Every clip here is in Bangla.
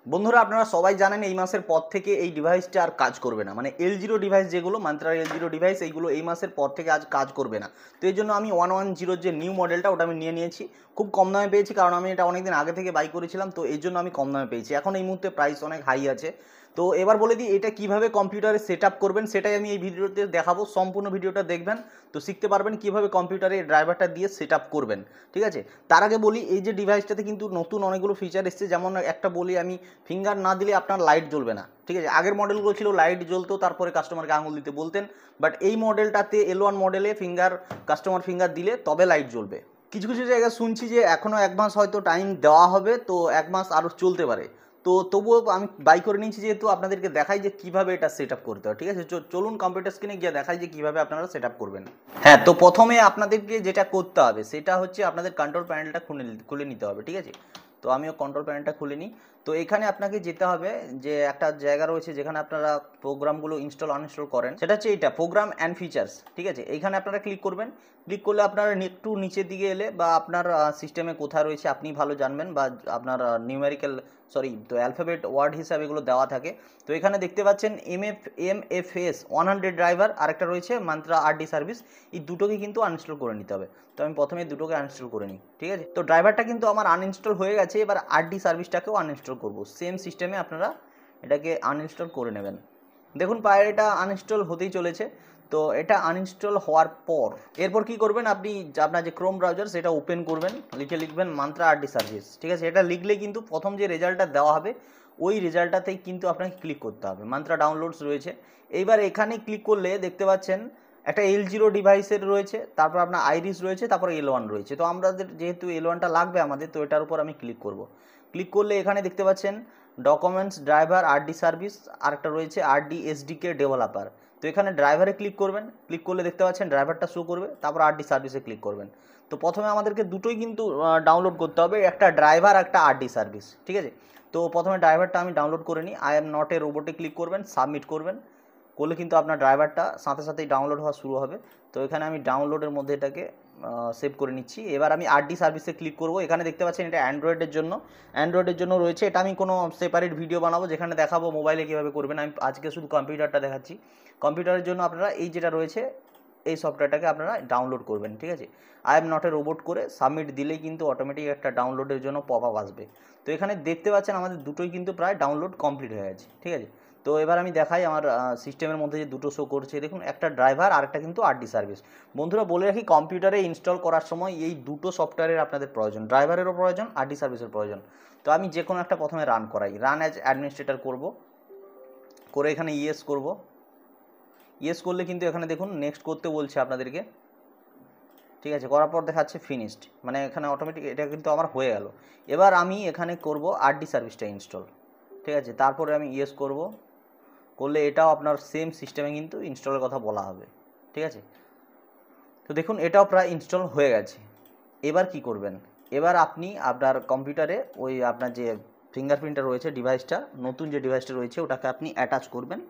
বন্ধুরা আপনারা সবাই জানেন এই মাসের পর থেকে এই ডিভাইসটা আর কাজ করবে না, মানে L0 ডিভাইস যেগুলো মান্ত্রার L0 ডিভাইস এইগুলো এই মাসের পর থেকে আজ কাজ করবে না। তো এই জন্য আমি 110 যে নিউ মডেলটা ওটা আমি নিয়ে নিয়েছি, খুব কম দামে পেয়েছি, কারণ আমি এটা অনেকদিন আগে থেকে বাই করেছিলাম, তো এই জন্য আমি কম দামে পেয়েছি। এখন এই মুহূর্তে প্রাইস অনেক হাই আছে। তো এবার বলে দিই এটা কিভাবে কম্পিউটারে সেট আপ করবেন, সেটাই আমি এই ভিডিওতে দেখাবো। সম্পূর্ণ ভিডিওটা দেখবেন তো শিখতে পারবেন কিভাবে কম্পিউটারে ড্রাইভারটা দিয়ে সেট আপ করবেন। ঠিক আছে, তার আগে বলি এই যে ডিভাইসটাতে কিন্তু নতুন অনেকগুলো ফিচার এসেছে। যেমন একটা বলি আমি, ফিঙ্গার না দিলে আপনার লাইট জ্বলবে না। ঠিক আছে, আগের মডেলগুলো ছিল লাইট জ্বলতো, তারপরে কাস্টমারকে আঙুল দিতে বলতেন, বাট এই মডেলটাতে L1 মডেলে কাস্টমার ফিঙ্গার দিলে তবে লাইট জ্বলবে। কিছু কিছু জায়গায় শুনছি যে এখনও 1 মাস হয়তো টাইম দেওয়া হবে, তো 1 মাস আরও চলতে পারে। তো তবুও আমি বাই করে নিয়েছি, যেহেতু আপনাদেরকে দেখাই যে কীভাবে এটা সেট আপ করতে হয়। ঠিক আছে, চলুন কম্পিউটার স্ক্রিনে গিয়ে দেখাই যে কীভাবে আপনারা সেট আপ করবেন। হ্যাঁ, তো প্রথমে আপনাদেরকে যেটা করতে হবে সেটা হচ্ছে আপনাদের কন্ট্রোল প্যানেলটা খুলে নিতে হবে। ঠিক আছে, তো আমিও কন্ট্রোল প্যানেলটা খুলে নিই। তো এখানে আপনাকে যেতে হবে, যে একটা জায়গা রয়েছে যেখানে আপনারা প্রোগ্রামগুলো ইনস্টল আনইনস্টল করেন, সেটা হচ্ছে এইটা প্রোগ্রাম অ্যান্ড ফিচার্স। ঠিক আছে, এইখানে আপনারা ক্লিক করবেন। ক্লিক করলে আপনারা একটু নিচের দিকে এলে, বা আপনার সিস্টেমে কোথায় রয়েছে আপনি ভালো জানবেন, বা আপনার নিউমেরিক্যাল তো অ্যালফাবেট ওয়ার্ড হিসাবে এগুলো দেওয়া থাকে। তো এখানে দেখতে পাচ্ছেন MFS 100 ড্রাইভার, আরেকটা রয়েছে মান্ত্রা RD সার্ভিস। এই দুটোকে কিন্তু আনইনস্টল করে নিতে হবে। তো আমি প্রথমে দুটোকে আনইনস্টল করে নিই। ঠিক আছে, তো ড্রাইভারটা কিন্তু আমার আনইনস্টল হয়ে গেছে। এবার RD সার্ভিসটাকেও আনইনস্টল করব। সেম সিস্টেমে আপনারা এটাকে আনইনস্টল করে নেবেন। দেখুন প্রায় এটা আনইনস্টল হতেই চলেছে। তো এটা আনইনস্টল হওয়ার পর এরপর কি করবেন, আপনি আপনার যে ক্রোম ব্রাউজার সেটা ওপেন করবেন, লিখবেন মান্ত্রা RD সার্ভিস। ঠিক আছে, এটা লিখলে কিন্তু প্রথম যে রেজাল্টটা দেওয়া হবে ওই রেজাল্টটাতেই কিন্তু আপনাকে ক্লিক করতে হবে। মান্ত্রা ডাউনলোডস রয়েছে। এইবার এখানে ক্লিক করলে দেখতে পাচ্ছেন একটা L0 ডিভাইসের রয়েছে, তারপর আপনার আইরিস রয়েছে, তারপর L1 রয়েছে। তো আমাদের যেহেতু L1টা লাগবে আমাদের, তো এটার উপর আমি ক্লিক করব। ক্লিক করলে এখানে দেখতে পাচ্ছেন ডকুমেন্টস, ড্রাইভার, RD সার্ভিস, আরেকটা রয়েছে RD SDK ডেভেলপার। তো এখানে ড্রাইভারে ক্লিক করবেন। ক্লিক করলে দেখতে পাচ্ছেন ড্রাইভারটা শো করবে, তারপর RD সার্ভিসে ক্লিক করবেন। তো প্রথমে আমাদেরকে দুটোই কিন্তু ডাউনলোড করতে হবে, একটা ড্রাইভার, একটা RD সার্ভিস। ঠিক আছে, তো প্রথমে ড্রাইভারটা আমি ডাউনলোড করে নিই। আই এম নট এ রোবটে ক্লিক করবেন, সাবমিট করবেন। করলে কিন্তু আপনার ড্রাইভারটা সাথে সাথেই ডাউনলোড হওয়া শুরু হবে। তো এখানে আমি ডাউনলোডের মধ্যে এটাকে সেভ করে নিচ্ছি। এবার আমি RD সার্ভিসে ক্লিক করব। এখানে দেখতে পাচ্ছেন এটা অ্যান্ড্রয়েডের জন্য রয়েছে। এটা আমি কোনো সেপারেট ভিডিও বানাবো যেখানে দেখাবো মোবাইলে কীভাবে করবেন। আমি আজকে শুধু কম্পিউটারটা দেখাচ্ছি। কম্পিউটারের জন্য আপনারা এই যেটা রয়েছে এই সফটওয়্যারটাকে আপনারা ডাউনলোড করবেন। ঠিক আছে, I am not A robot করে সাবমিট দিলেই কিন্তু অটোমেটিক একটা ডাউনলোডের জন্য পপ আপ আসবে। তো এখানে দেখতে পাচ্ছেন আমাদের দুটোই কিন্তু প্রায় ডাউনলোড কমপ্লিট হয়ে গেছে। ঠিক আছে, তো এবার আমি দেখাই আমার সিস্টেমের মধ্যে যে দুটো শো করছে। দেখুন, একটা ড্রাইভার আর একটা কিন্তু RD সার্ভিস। বন্ধুরা বলে রাখি, কম্পিউটারে ইনস্টল করার সময় এই দুটো সফটওয়্যারের আপনাদের প্রয়োজন, ড্রাইভারেরও প্রয়োজন, RD সার্ভিসের প্রয়োজন। তো আমি যে কোনো একটা প্রথমে রান করাই, রান অ্যাজ অ্যাডমিনিস্ট্রেটর করব, করে এখানে ইয়েস করব। ইয়েস করলে কিন্তু এখানে দেখুন নেক্সট করতে বলছে আপনাদেরকে। ঠিক আছে, করার পর দেখাচ্ছে ফিনিশড, মানে এখানে অটোমেটিক এটা কিন্তু আমার হয়ে গেল। এবার আমি এখানে করব RD সার্ভিসটা ইনস্টল। ঠিক আছে, তারপরে আমি ইয়েস করব। করলে এটাও আপনার সেম সিস্টেমে কিন্তু ইনস্টলের কথা বলা হবে। ঠিক আছে, তো দেখুন এটাও প্রায় ইনস্টল হয়ে গেছে। এবার কি করবেন, এবার আপনি আপনার কম্পিউটারে ওই আপনার যে ফিঙ্গারপ্রিন্টটা রয়েছে ডিভাইসটা, নতুন যে ডিভাইসটা রয়েছে ওটাকে আপনি অ্যাটাচ করবেন,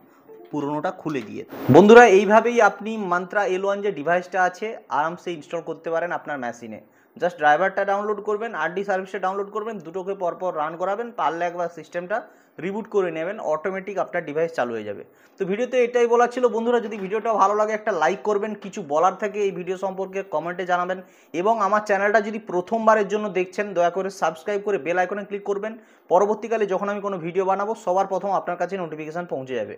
পুরোনোটা খুলে দিয়ে। বন্ধুরা এইভাবেই আপনি মান্ত্রা L1 যে ডিভাইসটা আছে আরামসে ইনস্টল করতে পারেন আপনার মেশিনে। জাস্ট ড্রাইভারটা ডাউনলোড করবেন, RD সার্ভিসটা ডাউনলোড করবেন, দুটোকে পরপর রান করাবেন, পারলে একবার সিস্টেমটা রিবুট করে নেবেন, অটোমেটিক আপনার ডিভাইস চালু হয়ে যাবে। তো ভিডিওতে এটাই বলার ছিল বন্ধুরা। যদি ভিডিওটা ভালো লাগে একটা লাইক করবেন, কিছু বলার থাকে এই ভিডিও সম্পর্কে কমেন্টে জানাবেন, এবং আমার চ্যানেলটা যদি প্রথমবারের জন্য দেখছেন দয়া করে সাবস্ক্রাইব করে বেল আইকনে ক্লিক করবেন। পরবর্তীকালে যখন আমি কোনো ভিডিও বানাবো সবার প্রথম আপনার কাছে নোটিফিকেশান পৌঁছে যাবে।